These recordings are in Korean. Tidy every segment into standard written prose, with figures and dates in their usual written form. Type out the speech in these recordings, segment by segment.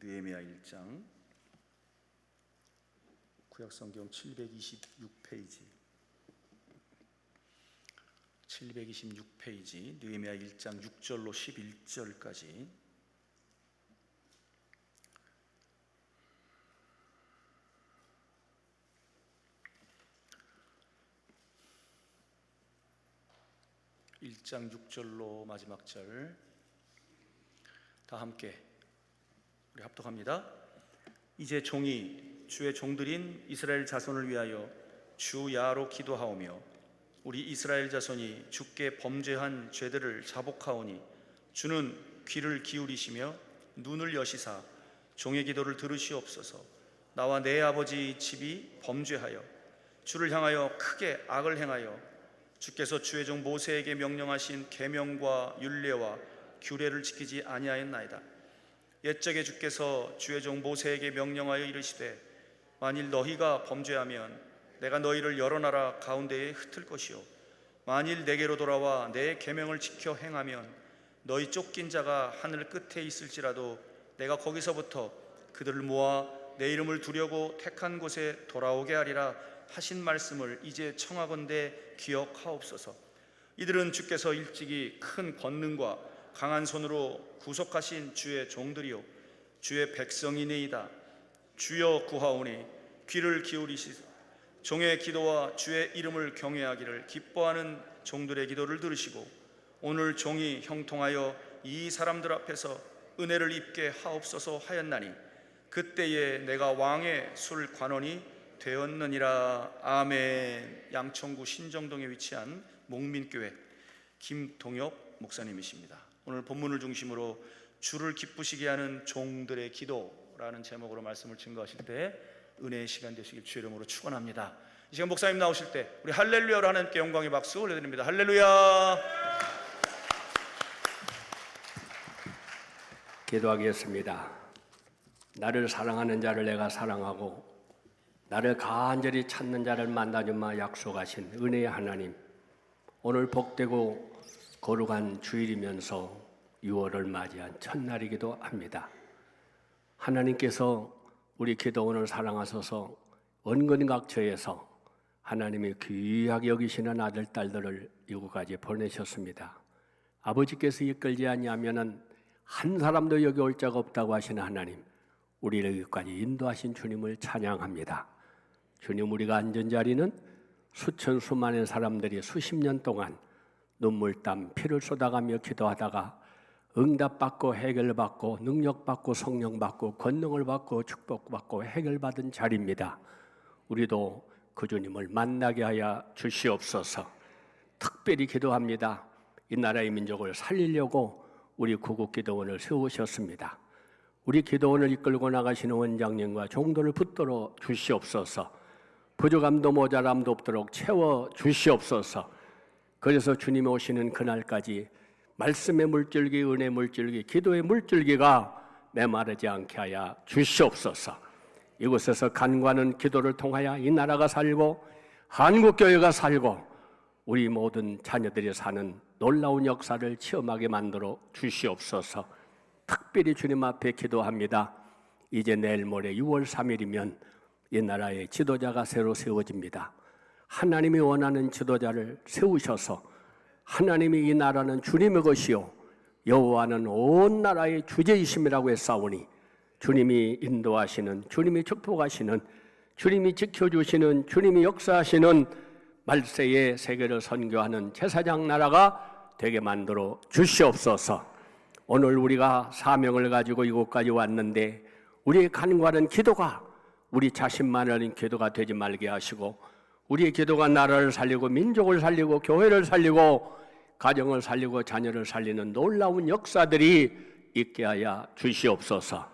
느헤미야 1장 구약성경 726페이지 726페이지 느헤미야 1장 6절로 11절까지 (1장 6절로) 마지막 절 다 함께 우리 합독합니다. 이제 종이 주의 종들인 이스라엘 자손을 위하여 주 야로 기도하오며 우리 이스라엘 자손이 주께 범죄한 죄들을 자복하오니 주는 귀를 기울이시며 눈을 여시사 종의 기도를 들으시옵소서. 나와 내 아버지 집이 범죄하여 주를 향하여 크게 악을 행하여 주께서 주의 종 모세에게 명령하신 계명과 율례와 규례를 지키지 아니하였나이다. 옛적에 주께서 주의 종 모세에게 명령하여 이르시되 만일 너희가 범죄하면 내가 너희를 여러 나라 가운데에 흩을 것이요 만일 내게로 돌아와 내 계명을 지켜 행하면 너희 쫓긴 자가 하늘 끝에 있을지라도 내가 거기서부터 그들을 모아 내 이름을 두려고 택한 곳에 돌아오게 하리라 하신 말씀을 이제 청하건대 기억하옵소서. 이들은 주께서 일찍이 큰 권능과 강한 손으로 구속하신 주의 종들이요 주의 백성이니이다. 주여 구하오니 귀를 기울이시사 종의 기도와 주의 이름을 경외하기를 기뻐하는 종들의 기도를 들으시고 오늘 종이 형통하여 이 사람들 앞에서 은혜를 입게 하옵소서 하였나니 그때에 내가 왕의 술 관원이 되었느니라. 아멘. 양천구 신정동에 위치한 목민교회 김동엽 목사님이십니다. 오늘 본문을 중심으로 주를 기쁘시게 하는 종들의 기도라는 제목으로 말씀을 증거하실 때 은혜의 시간 되시길 주의 이름으로 축원합니다. 이 시간 목사님 나오실 때 우리 할렐루야로 하나님께 영광의 박수 올려드립니다. 할렐루야. 기도하겠습니다. 나를 사랑하는 자를 내가 사랑하고 나를 간절히 찾는 자를 만나주마 약속하신 은혜의 하나님, 오늘 복되고 거룩한 주일이면서 6월을 맞이한 첫날이기도 합니다. 하나님께서 우리 기도원을 사랑하셔서 원근각처에서 하나님이 귀하게 여기시는 아들, 딸들을 이곳까지 보내셨습니다. 아버지께서 이끌지 아니하면은 한 사람도 여기 올 자가 없다고 하시는 하나님, 우리를 여기까지 인도하신 주님을 찬양합니다. 주님, 우리가 앉은 자리는 수천 수만의 사람들이 수십 년 동안 눈물, 땀, 피를 쏟아가며 기도하다가 응답받고 해결받고 능력받고 성령받고 권능을 받고 축복받고 해결받은 자리입니다. 우리도 그 주님을 만나게 하여 주시옵소서. 특별히 기도합니다. 이 나라의 민족을 살리려고 우리 구국기도원을 세우셨습니다. 우리 기도원을 이끌고 나가시는 원장님과 종도를 붙들어 주시옵소서. 부족함도 모자람도 없도록 채워 주시옵소서. 그래서 주님이 오시는 그날까지 말씀의 물줄기, 은혜의 물줄기, 기도의 물줄기가 메마르지 않게 하여 주시옵소서. 이곳에서 간구하는 기도를 통하여 이 나라가 살고 한국교회가 살고 우리 모든 자녀들이 사는 놀라운 역사를 체험하게 만들어 주시옵소서. 특별히 주님 앞에 기도합니다. 이제 내일 모레 6월 3일이면 이 나라의 지도자가 새로 세워집니다. 하나님이 원하는 지도자를 세우셔서 하나님이 이 나라는 주님의 것이요 여호와는 온 나라의 주제이심이라고 했사오니 주님이 인도하시는, 주님이 축복하시는, 주님이 지켜주시는, 주님이 역사하시는 말세의 세계를 선교하는 제사장 나라가 되게 만들어 주시옵소서. 오늘 우리가 사명을 가지고 이곳까지 왔는데 우리의 간구하는 기도가 우리 자신만을 기도가 되지 말게 하시고 우리의 기도가 나라를 살리고 민족을 살리고 교회를 살리고 가정을 살리고 자녀를 살리는 놀라운 역사들이 있게 하여 주시옵소서.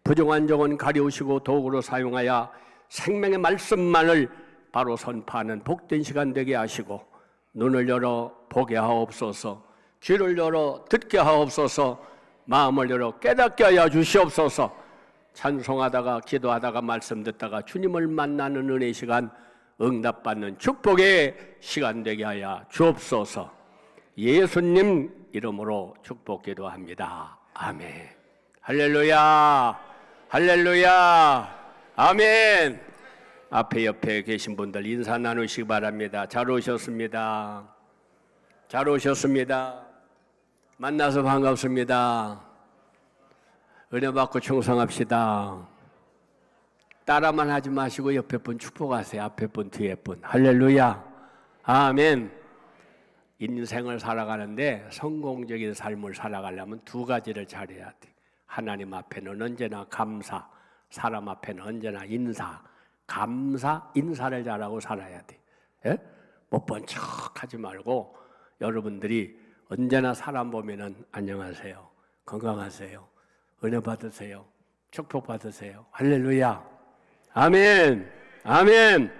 부정한 종은 가리우시고 도구로 사용하여 생명의 말씀만을 바로 선포하는 복된 시간 되게 하시고 눈을 열어 보게 하옵소서. 귀를 열어 듣게 하옵소서. 마음을 열어 깨닫게 하여 주시옵소서. 찬송하다가 기도하다가 말씀 듣다가 주님을 만나는 은혜의 시간, 응답받는 축복의 시간 되게 하여 주옵소서. 예수님 이름으로 축복 기도합니다. 아멘. 할렐루야. 할렐루야. 아멘. 앞에 옆에 계신 분들 인사 나누시기 바랍니다. 잘 오셨습니다. 잘 오셨습니다. 만나서 반갑습니다. 은혜 받고 충성합시다. 따라만 하지 마시고 옆에 분 축복하세요. 앞에 분, 뒤에 분. 할렐루야. 아멘. 인생을 살아가는데 성공적인 삶을 살아가려면 두 가지를 잘해야 돼. 하나님 앞에는 언제나 감사, 사람 앞에는 언제나 인사. 감사, 인사를 잘하고 살아야 돼. 예? 못 본 척 하지 말고 여러분들이 언제나 사람 보면은 안녕하세요. 건강하세요. 은혜 받으세요. 축복 받으세요. 할렐루야. 아멘. 아멘.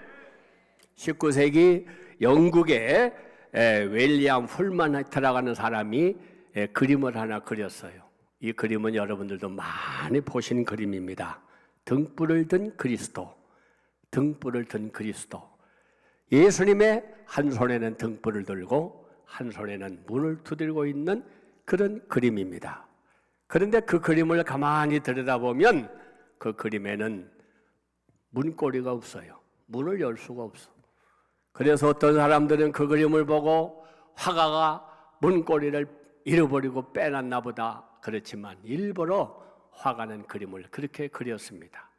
19세기 영국의 윌리엄 훌만하이트라는 사람이 그림을 하나 그렸어요. 이 그림은 여러분들도 많이 보신 그림입니다. 등불을 든 그리스도. 등불을 든 그리스도. 예수님의 한 손에는 등불을 들고 한 손에는 문을 두들고 있는 그런 그림입니다. 그런데 그 그림을 가만히 들여다보면 그 그림에는 문고리가 없어요. 문을 열 수가 없어. 그래서 어떤 사람들은 그 그림을 보고 화가가 문고리를 잃어버리고 빼놨나 보다. 그렇지만 일부러 화가는 그림을 그렇게 그렸습니다.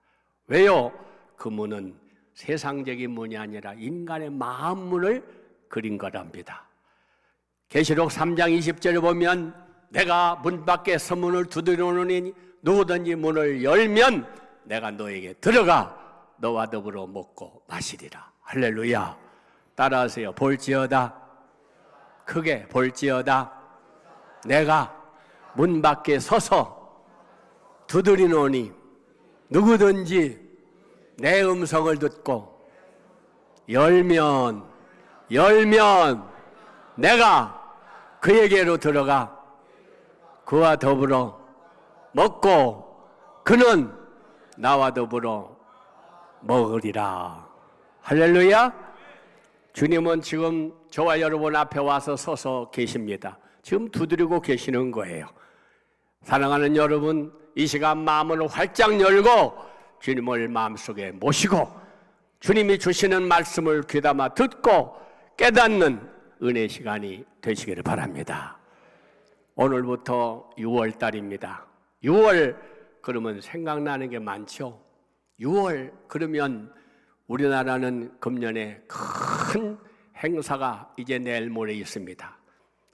왜요? 그 문은 세상적인 문이 아니라 인간의 마음 문을 그린 거랍니다. 계시록 3장 20절에 보면 내가 문 밖에 서문을 두드리노니 누구든지 문을 열면 내가 너에게 들어가 너와 더불어 먹고 마시리라. 할렐루야. 따라하세요. 볼지어다. 크게 볼지어다. 내가 문 밖에 서서 두드리노니 누구든지 내 음성을 듣고 열면 내가 그에게로 들어가 그와 더불어 먹고 그는 나와 더불어 먹으리라. 할렐루야. 주님은 지금 저와 여러분 앞에 와서 서서 계십니다. 지금 두드리고 계시는 거예요. 사랑하는 여러분, 이 시간 마음을 활짝 열고 주님을 마음속에 모시고 주님이 주시는 말씀을 귀담아 듣고 깨닫는 은혜 시간이 되시기를 바랍니다. 오늘부터 6월 달입니다. 6월 그러면 생각나는 게 많죠. 6월 그러면 우리나라는 금년에 큰 행사가 이제 내일 모레 있습니다.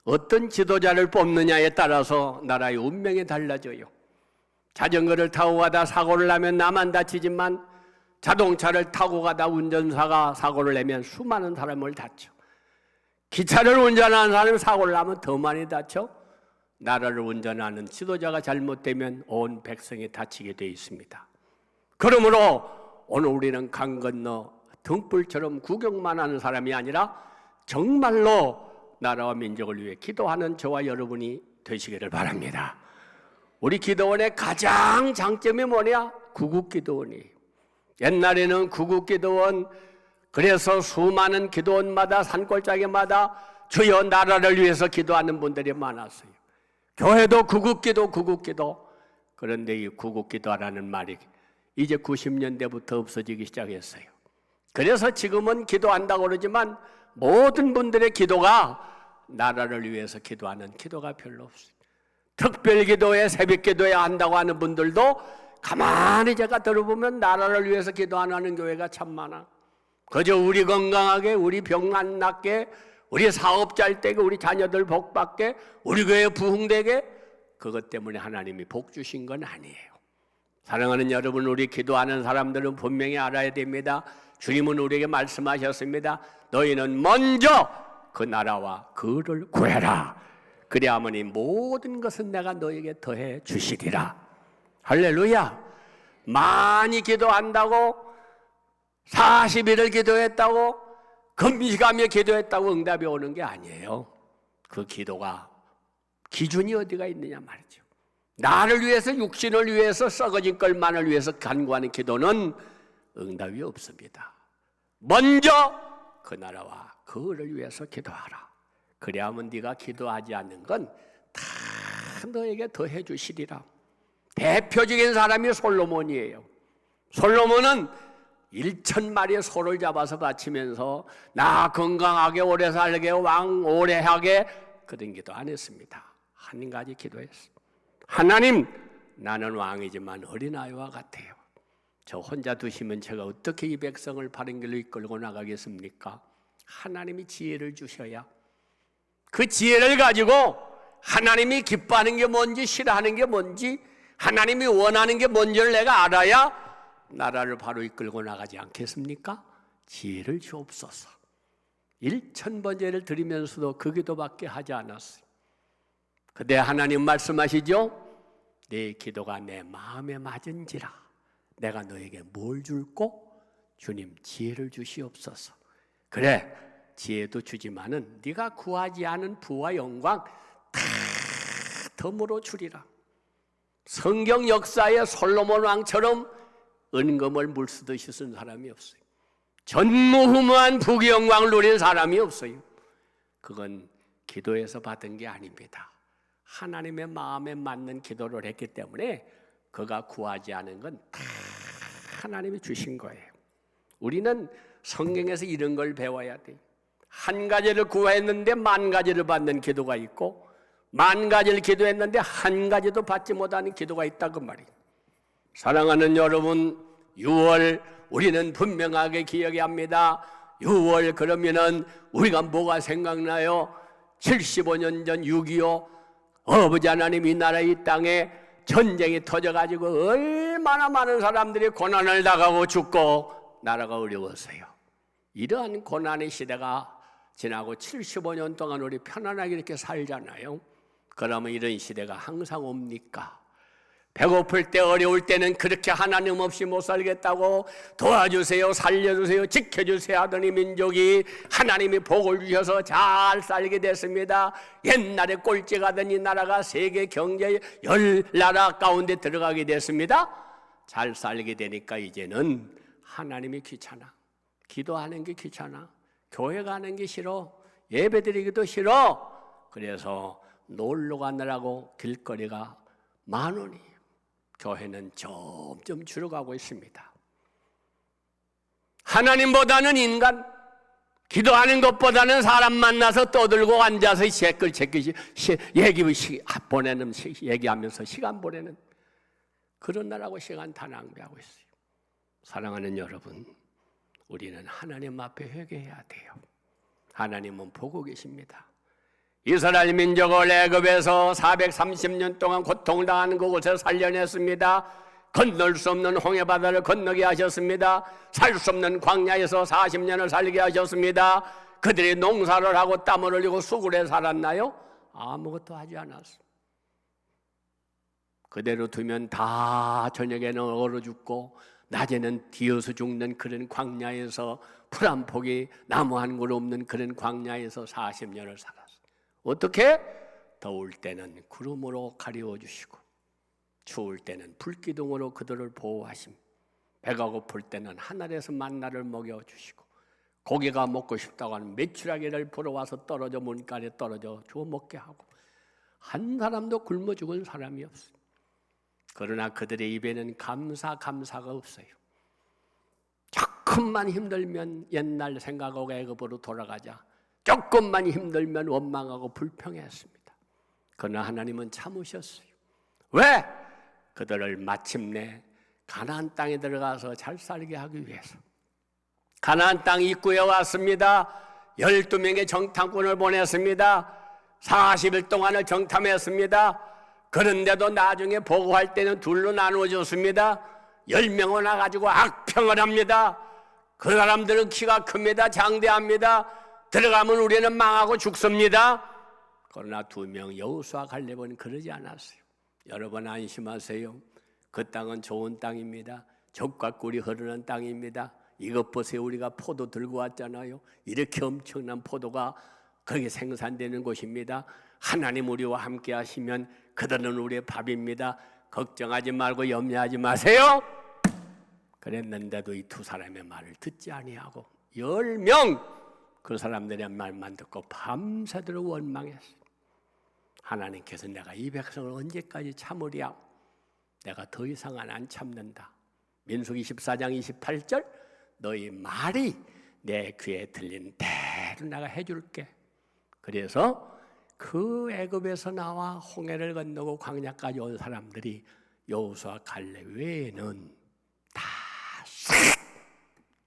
어떤 지도자를 뽑느냐에 따라서 나라의 운명이 달라져요. 자전거를 타고 가다 사고를 나면 나만 다치지만 자동차를 타고 가다 운전사가 사고를 내면 수많은 사람을 다쳐. 기차를 운전하는 사람이 사고를 나면 더 많이 다쳐. 나라를 운전하는 지도자가 잘못되면 온 백성이 다치게 되어 있습니다. 그러므로 오늘 우리는 강 건너 등불처럼 구경만 하는 사람이 아니라 정말로 나라와 민족을 위해 기도하는 저와 여러분이 되시기를 바랍니다. 우리 기도원의 가장 장점이 뭐냐? 구국기도원이에요. 옛날에는 구국기도원, 그래서 수많은 기도원마다 산골짜기마다 주여 나라를 위해서 기도하는 분들이 많았어요. 교회도 구국기도. 그런데 이 구국기도라는 말이 이제 90년대부터 없어지기 시작했어요. 그래서 지금은 기도한다고 그러지만 모든 분들의 기도가 나라를 위해서 기도하는 기도가 별로 없어요. 특별기도에 새벽기도에 한다고 하는 분들도 가만히 제가 들어보면 나라를 위해서 기도 안 하는 교회가 참 많아. 그저 우리 건강하게, 우리 병 안 낫게, 우리 사업 잘 되게, 우리 자녀들 복 받게, 우리 교회 부흥되게, 그것 때문에 하나님이 복 주신 건 아니에요. 사랑하는 여러분, 우리 기도하는 사람들은 분명히 알아야 됩니다. 주님은 우리에게 말씀하셨습니다. 너희는 먼저 그 나라와 그를 구해라. 그리하면 모든 것은 내가 너에게 더해 주시리라. 할렐루야. 많이 기도한다고 40일을 기도했다고 금식하며 기도했다고 응답이 오는 게 아니에요. 그 기도가 기준이 어디가 있느냐 말이죠. 나를 위해서, 육신을 위해서, 썩어진 것만을 위해서 간구하는 기도는 응답이 없습니다. 먼저 그 나라와 그를 위해서 기도하라. 그래야만 네가 기도하지 않는 건 다 너에게 더해 주시리라. 대표적인 사람이 솔로몬이에요. 솔로몬은 1,000마리의 소를 잡아서 바치면서 나 건강하게 오래 살게 왕 오래 하게 그런 기도 안 했습니다. 한 가지 기도했어요. 하나님, 나는 왕이지만 어린아이와 같아요. 저 혼자 두시면 제가 어떻게 이 백성을 바른 길로 이끌고 나가겠습니까? 하나님이 지혜를 주셔야 그 지혜를 가지고 하나님이 기뻐하는 게 뭔지 싫어하는 게 뭔지 하나님이 원하는 게 뭔지를 내가 알아야 나라를 바로 이끌고 나가지 않겠습니까? 지혜를 주옵소서. 1,000번째를 드리면서도 그 기도밖에 하지 않았어요. 그때 하나님 말씀하시죠? 네 기도가 내 마음에 맞은지라 내가 너에게 뭘 줄꼬? 주님 지혜를 주시옵소서. 그래 지혜도 주지만은 네가 구하지 않은 부와 영광 다 덤으로 주리라. 성경 역사에 솔로몬 왕처럼 은금을 물쓰듯이 쓴 사람이 없어요. 전무후무한 부귀 영광을 누린 사람이 없어요. 그건 기도에서 받은 게 아닙니다. 하나님의 마음에 맞는 기도를 했기 때문에 그가 구하지 않은 건 다 하나님이 주신 거예요. 우리는 성경에서 이런 걸 배워야 돼요. 한 가지를 구했는데 만 가지를 받는 기도가 있고 만 가지를 기도했는데 한 가지도 받지 못하는 기도가 있다 그 말이에요. 사랑하는 여러분, 6월 우리는 분명하게 기억해야 합니다. 6월 그러면은 우리가 뭐가 생각나요? 75년 전 6.25 아버지 하나님 이 나라 이 땅에 전쟁이 터져가지고 얼마나 많은 사람들이 고난을 당하고 죽고 나라가 어려웠어요. 이러한 고난의 시대가 지나고 75년 동안 우리 편안하게 이렇게 살잖아요. 그러면 이런 시대가 항상 옵니까? 배고플 때 어려울 때는 그렇게 하나님 없이 못 살겠다고 도와주세요 살려주세요 지켜주세요 하더니 민족이 하나님이 복을 주셔서 잘 살게 됐습니다. 옛날에 꼴찌 가던 이 나라가 세계 경제 10나라 가운데 들어가게 됐습니다. 잘 살게 되니까 이제는 하나님이 귀찮아, 기도하는 게 귀찮아, 교회 가는 게 싫어, 예배드리기도 싫어. 그래서 놀러 가느라고 길거리가 10,000원이에요. 교회는 점점 줄어가고 있습니다. 하나님보다는 인간, 기도하는 것보다는 사람 만나서 떠들고 앉아서 얘기하면서 시간 보내는 그런 나라고 시간 다 낭비하고 있어요. 사랑하는 여러분, 우리는 하나님 앞에 회개해야 돼요. 하나님은 보고 계십니다. 이스라엘 민족을 애굽에서 430년 동안 고통당하는 그곳에서 살려냈습니다. 건널 수 없는 홍해바다를 건너게 하셨습니다. 살 수 없는 광야에서 40년을 살게 하셨습니다. 그들이 농사를 하고 땀을 흘리고 수고를 살았나요? 아무것도 하지 않았어요. 그대로 두면 다 저녁에는 얼어 죽고 낮에는 뒤어서 죽는 그런 광야에서 풀 한 폭이 나무 한 그루 없는 그런 광야에서 40년을 살았어요. 어떻게? 더울 때는 구름으로 가리워주시고 추울 때는 불기둥으로 그들을 보호하심, 배가 고플 때는 하늘에서 만나를 먹여주시고 고기가 먹고 싶다고 하는 메추라기를 불어와서 떨어져 문간에 떨어져 주워 먹게 하고 한 사람도 굶어 죽은 사람이 없어요. 그러나 그들의 입에는 감사가 없어요. 조금만 힘들면 옛날 생각하고 애굽으로 돌아가자, 조금만 힘들면 원망하고 불평했습니다. 그러나 하나님은 참으셨어요. 왜? 그들을 마침내 가나안 땅에 들어가서 잘 살게 하기 위해서. 가나안 땅 입구에 왔습니다. 12명의 정탐꾼을 보냈습니다. 40일 동안을 정탐했습니다. 그런데도 나중에 보고할 때는 둘로 나누어졌습니다. 10명을 와가지고 악평을 합니다. 그 사람들은 키가 큽니다. 장대합니다. 들어가면 우리는 망하고 죽습니다. 그러나 2명 여호수아 갈렙은 그러지 않았어요. 여러분 안심하세요. 그 땅은 좋은 땅입니다. 젖과 꿀이 흐르는 땅입니다. 이것 보세요. 우리가 포도 들고 왔잖아요. 이렇게 엄청난 포도가 거기 생산되는 곳입니다. 하나님 우리와 함께 하시면 그들은 우리의 밥입니다. 걱정하지 말고 염려하지 마세요. 그랬는데도 이 2사람의 말을 듣지 아니하고 10명 그 사람들의 말만 듣고 밤새도록 원망했어요. 하나님께서 내가 이 백성을 언제까지 참으랴? 내가 더 이상은 안 참는다. 민수기 14장 28절 너희 말이 내 귀에 들린 대로 내가 해줄게. 그래서 그 애굽에서 나와 홍해를 건너고 광야까지 온 사람들이 여호수아 갈렙 외에는 다 싹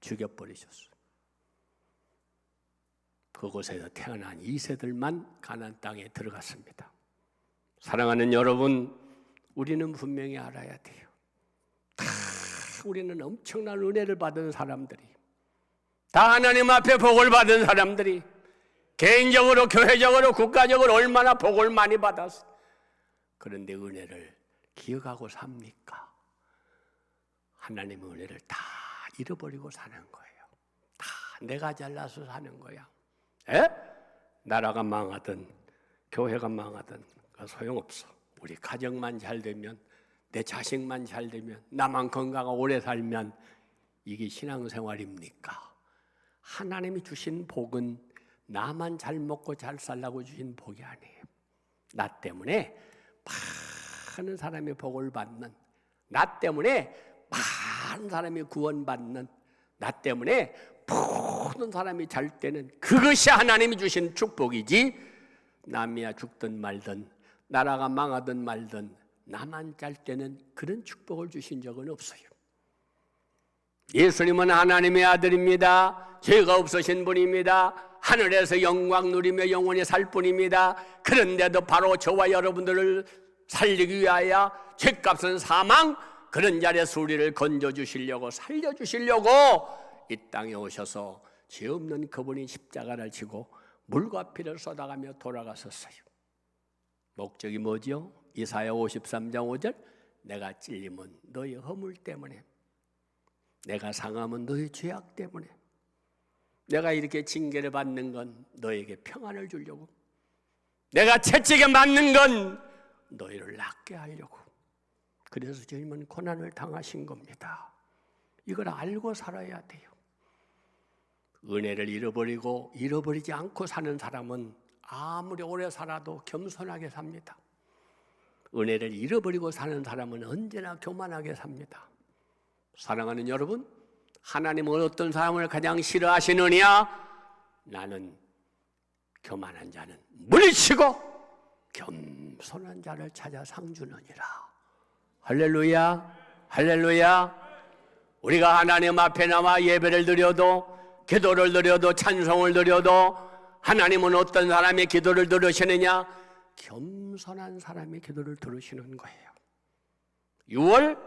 죽여버리셨어요. 그곳에서 태어난 2세들만 가나안 땅에 들어갔습니다. 사랑하는 여러분, 우리는 분명히 알아야 돼요. 다 우리는 엄청난 은혜를 받은 사람들이, 다 하나님 앞에 복을 받은 사람들이, 개인적으로, 교회적으로, 국가적으로 얼마나 복을 많이 받았어. 그런데 은혜를 기억하고 삽니까? 하나님의 은혜를 다 잃어버리고 사는 거예요. 다 내가 잘나서 사는 거야. 나라가 망하든 교회가 망하든 소용없어. 우리 가정만 잘 되면, 내 자식만 잘 되면, 나만 건강하고 오래 살면 이게 신앙생활입니까? 하나님이 주신 복은 나만 잘 먹고 잘 살라고 주신 복이 아니에요. 나 때문에 많은 사람이 복을 받는, 나 때문에 많은 사람이 구원받는, 나 때문에 모든 사람이 잘 되는, 그것이 하나님이 주신 축복이지, 남이야 죽든 말든 나라가 망하든 말든 나만 잘 때는 그런 축복을 주신 적은 없어요. 예수님은 하나님의 아들입니다. 죄가 없으신 분입니다. 하늘에서 영광 누리며 영원히 살 뿐입니다. 그런데도 바로 저와 여러분들을 살리기 위하여 죄값은 사망, 그런 자리에서 우리를 건져주시려고, 살려주시려고 이 땅에 오셔서 죄 없는 그분이 십자가를 지고 물과 피를 쏟아가며 돌아가셨어요. 목적이 뭐죠? 이사야 53장 5절 내가 찔림은 너희 허물 때문에, 내가 상함은 너희 죄악 때문에, 내가 이렇게 징계를 받는 건 너에게 평안을 주려고, 내가 채찍에 맞는 건 너희를 낫게 하려고, 그래서 주님은 고난을 당하신 겁니다. 이걸 알고 살아야 돼요. 은혜를 잃어버리고 잃어버리지 않고 사는 사람은 아무리 오래 살아도 겸손하게 삽니다. 은혜를 잃어버리고 사는 사람은 언제나 교만하게 삽니다. 사랑하는 여러분, 하나님은 어떤 사람을 가장 싫어하시느냐? 나는 교만한 자는 물리치고 겸손한 자를 찾아 상주느니라. 할렐루야, 할렐루야. 우리가 하나님 앞에 나와 예배를 드려도, 기도를 드려도, 찬송을 드려도 하나님은 어떤 사람의 기도를 들으시느냐? 겸손한 사람의 기도를 들으시는 거예요. 6월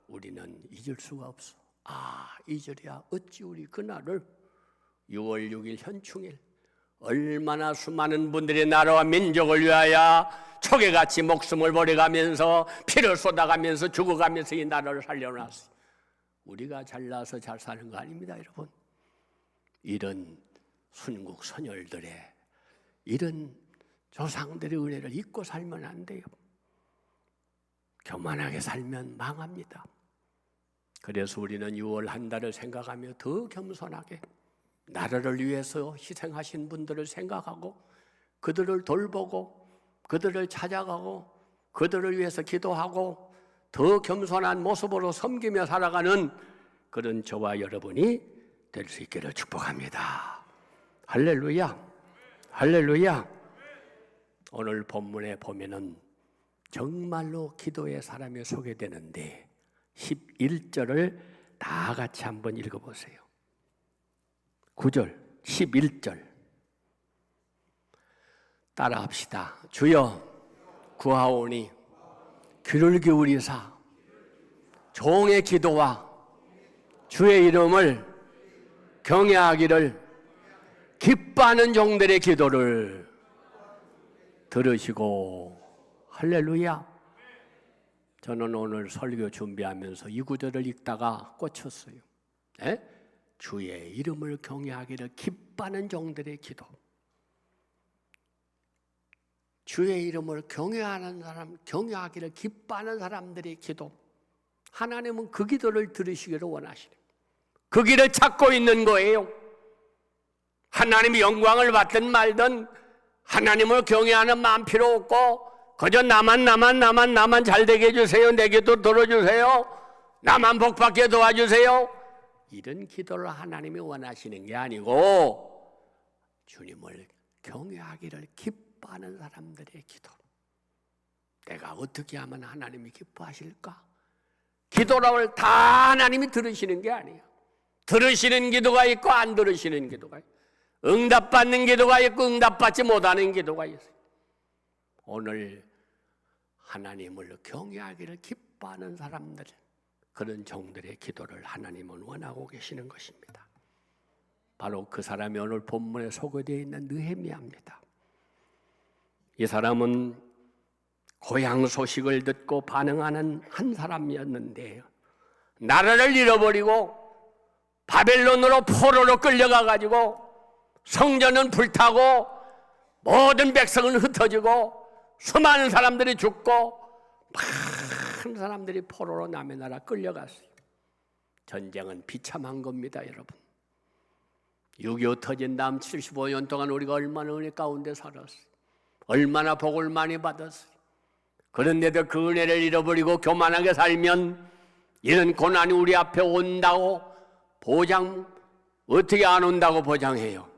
우리는 잊을 수가 없어. 잊으랴 어찌 우리 그날을, 6월 6일 현충일, 얼마나 수많은 분들이 나라와 민족을 위하여 초계같이 목숨을 버려가면서 피를 쏟아가면서 죽어가면서 이 나라를 살려놨어요. 우리가 잘나서 잘 사는 거 아닙니다, 여러분. 이런 순국 선열들의, 이런 조상들의 은혜를 잊고 살면 안 돼요. 교만하게 살면 망합니다. 그래서 우리는 6월 한 달을 생각하며 더 겸손하게 나라를 위해서 희생하신 분들을 생각하고, 그들을 돌보고, 그들을 찾아가고, 그들을 위해서 기도하고, 더 겸손한 모습으로 섬기며 살아가는 그런 저와 여러분이 될 수 있기를 축복합니다. 할렐루야, 할렐루야. 오늘 본문에 보면은 정말로 기도의 사람이 소개되는데 11절을 다 같이 한번 읽어보세요. 9절, 11절 따라합시다. 주여 구하오니 귀를 기울이사 종의 기도와 주의 이름을 경외하기를 기뻐하는 종들의 기도를 들으시고. 할렐루야. 저는 오늘 설교 준비하면서 이 구절을 읽다가 꽂혔어요. 주의 이름을 경외하기를 기뻐하는 종들의 기도. 주의 이름을 경외하는 사람, 경외하기를 기뻐하는 사람들의 기도. 하나님은 그 기도를 들으시기를 원하시네요. 그 길을 찾고 있는 거예요. 하나님이 영광을 받든 말든 하나님을 경외하는 마음 필요 없고, 그저 나만 잘 되게 해주세요. 내 기도 들어주세요. 나만 복받게 도와주세요. 이런 기도를 하나님이 원하시는 게 아니고 주님을 경외하기를 기뻐하는 사람들의 기도. 내가 어떻게 하면 하나님이 기뻐하실까? 기도를 다 하나님이 들으시는 게 아니에요. 들으시는 기도가 있고 안 들으시는 기도가 있고, 응답받는 기도가 있고 응답받지 못하는 기도가 있어요. 오늘 하나님을 경외하기를 기뻐하는 사람들, 그런 종들의 기도를 하나님은 원하고 계시는 것입니다. 바로 그 사람이 오늘 본문에 소개되어 있는 느헤미야입니다. 이 사람은 고향 소식을 듣고 반응하는 한 사람이었는데, 나라를 잃어버리고 바벨론으로 포로로 끌려가가지고 성전은 불타고 모든 백성은 흩어지고 수많은 사람들이 죽고 많은 사람들이 포로로 남의 나라 끌려갔어요. 전쟁은 비참한 겁니다, 여러분. 6.25 터진 다음 75년 동안 우리가 얼마나 은혜 가운데 살았어요. 얼마나 복을 많이 받았어요. 그런데도 그 은혜를 잃어버리고 교만하게 살면 이런 고난이 우리 앞에 온다고 어떻게 안 온다고 보장해요?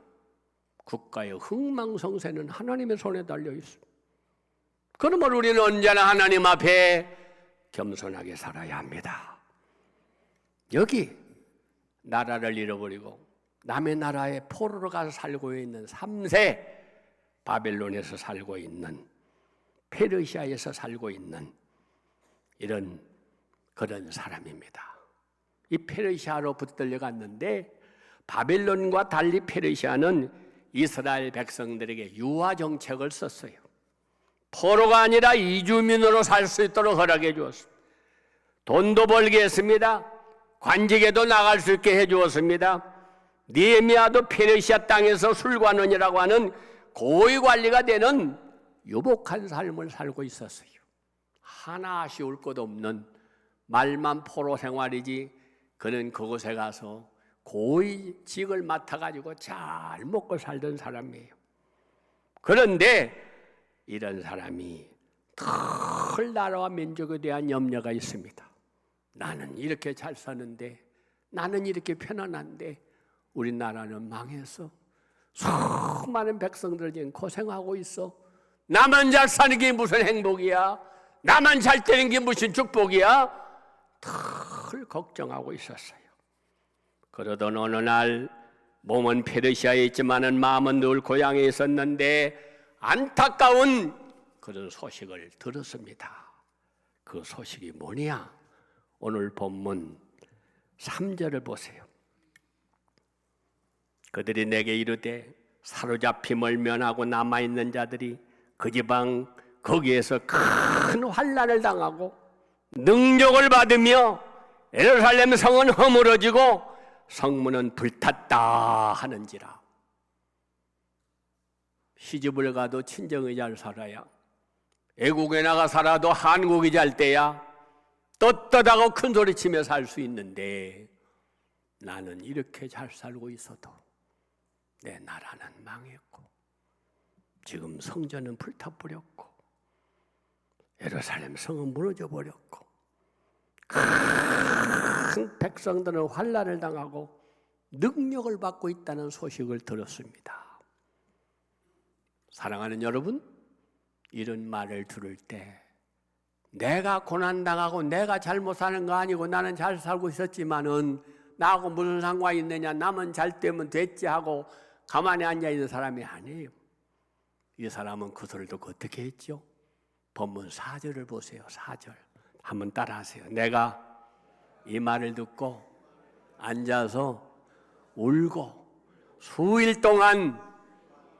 국가의 흥망성쇠는 하나님의 손에 달려 있습니다. 그러면 우리는 언제나 하나님 앞에 겸손하게 살아야 합니다. 여기 나라를 잃어버리고 남의 나라에 포로로 가서 살고 있는 3세, 바벨론에서 살고 있는, 페르시아에서 살고 있는 이런 그런 사람입니다. 이 페르시아로 붙들려 갔는데, 바벨론과 달리 페르시아는 이스라엘 백성들에게 유화 정책을 썼어요. 포로가 아니라 이주민으로 살 수 있도록 허락해 주었습니다. 돈도 벌게 했습니다. 관직에도 나갈 수 있게 해 주었습니다. 느헤미야도 페르시아 땅에서 술관원이라고 하는 고위 관리가 되는 유복한 삶을 살고 있었어요. 하나 아쉬울 것 없는, 말만 포로 생활이지 그는 그곳에 가서 고위직을 맡아가지고 잘 먹고 살던 사람이에요. 그런데 이런 사람이 늘 나라와 민족에 대한 염려가 있습니다. 나는 이렇게 잘 사는데, 나는 이렇게 편안한데 우리나라는 망해서 수많은 백성들 지금 고생하고 있어. 나만 잘 사는 게 무슨 행복이야? 나만 잘 되는 게 무슨 축복이야? 늘 걱정하고 있었어요. 그러던 어느 날 몸은 페르시아에 있지만은 마음은 늘 고향에 있었는데 안타까운 그런 소식을 들었습니다. 그 소식이 뭐냐? 오늘 본문 3절을 보세요. 그들이 내게 이르되 사로잡힘을 면하고 남아있는 자들이 그 지방 거기에서 큰 환난을 당하고 능력을 받으며 예루살렘 성은 허물어지고 성문은 불탔다 하는지라. 시집을 가도 친정이 잘 살아야, 애국에 나가 살아도 한국이 잘 돼야 떳떳하고 큰 소리치며 살 수 있는데, 나는 이렇게 잘 살고 있어도 내 나라는 망했고 지금 성전은 불타버렸고 예루살렘 성은 무너져 버렸고 큰 백성들은 환난을 당하고 능력을 받고 있다는 소식을 들었습니다. 사랑하는 여러분, 이런 말을 들을 때 내가 고난당하고 내가 잘못 사는 거 아니고 나는 잘 살고 있었지만은 나하고 무슨 상관이 있느냐, 나만 잘 되면 됐지 하고 가만히 앉아있는 사람이 아니에요. 이 사람은 그 소리를 듣고 어떻게 했죠? 본문 4절을 보세요. 4절 한번 따라하세요. 내가 이 말을 듣고 앉아서 울고 수일 동안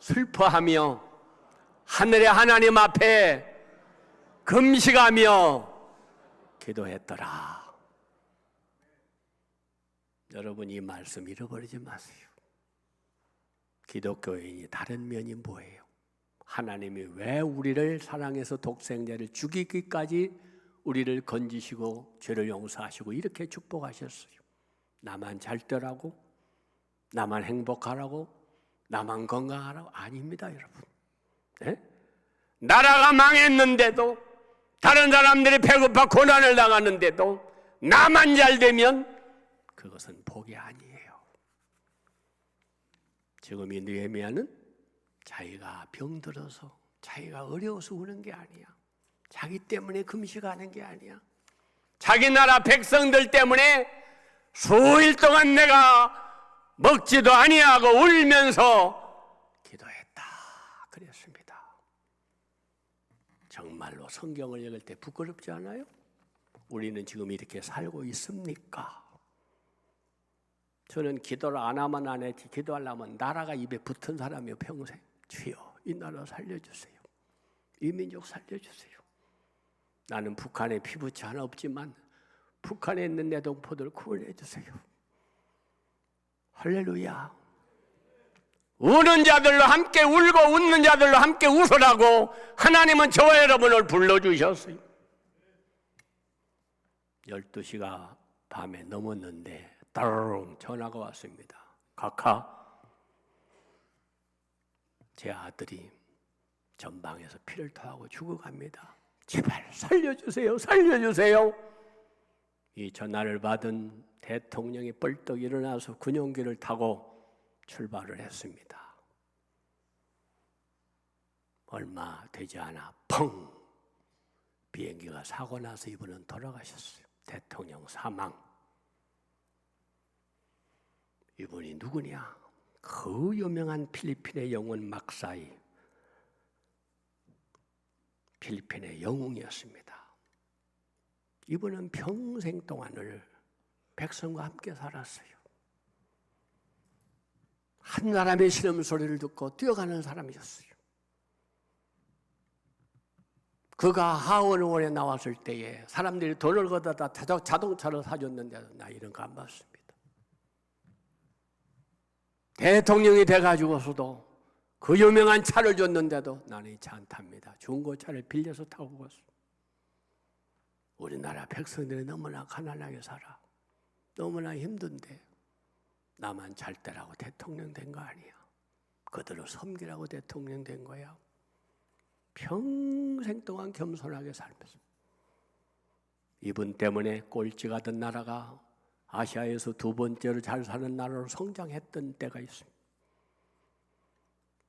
슬퍼하며 하늘의 하나님 앞에 금식하며 기도했더라. 여러분, 이 말씀 잃어버리지 마세요. 기독교인이 다른 면이 뭐예요? 하나님이 왜 우리를 사랑해서 독생자를 죽이기까지 우리를 건지시고 죄를 용서하시고 이렇게 축복하셨어요? 나만 잘 되라고? 나만 행복하라고? 나만 건강하라고? 아닙니다, 여러분. 네? 나라가 망했는데도, 다른 사람들이 배고파 고난을 당하는데도 나만 잘 되면 그것은 복이 아니에요. 지금 이 느헤미야는 자기가 병들어서, 자기가 어려워서 우는 게 아니야. 자기 때문에 금식하는 게 아니야. 자기 나라 백성들 때문에 수일 동안 내가 먹지도 아니하고 울면서 기도했다 그랬습니다. 정말로 성경을 읽을 때 부끄럽지 않아요? 우리는 지금 이렇게 살고 있습니까? 저는 기도를 안 하면 안 했지, 기도하려면 나라가 입에 붙은 사람이요 평생. 주여 이 나라 살려주세요, 이 민족 살려주세요. 나는 북한에 피부치 하나 없지만 북한에 있는 내 동포들 구원해 주세요. 할렐루야. 우는 자들로 함께 울고 웃는 자들로 함께 웃으라고 하나님은 저와 여러분을 불러주셨어요. 12시가 밤에 넘었는데 따르릉 전화가 왔습니다. 각하, 제 아들이 전방에서 피를 토하고 죽어갑니다. 제발 살려주세요, 살려주세요. 이 전화를 받은 대통령이 벌떡 일어나서 군용기를 타고 출발을 했습니다. 얼마 되지 않아 펑! 비행기가 사고 나서 이분은 돌아가셨어요. 대통령 사망. 이분이 누구냐? 그 유명한 필리핀의 영웅 막사이, 필리핀의 영웅이었습니다. 이분은 평생 동안을 백성과 함께 살았어요. 한 사람의 신음소리를 듣고 뛰어가는 사람이었어요. 그가 하원의원에 나왔을 때에 사람들이 돈을 걷어다 자동차를 사줬는데도 나 이런 거 안 봤습니다. 대통령이 돼가지고서도 그 유명한 차를 줬는데도 나는 이 차 안 탑니다. 중고차를 빌려서 타고 갔어요. 우리나라 백성들이 너무나 가난하게 살아. 너무나 힘든데 나만 잘 때라고 대통령 된 거 아니야. 그들을 섬기라고 대통령 된 거야. 평생 동안 겸손하게 살면서 이분 때문에 꼴찌가 된 나라가 아시아에서 두 번째로 잘 사는 나라로 성장했던 때가 있습니다.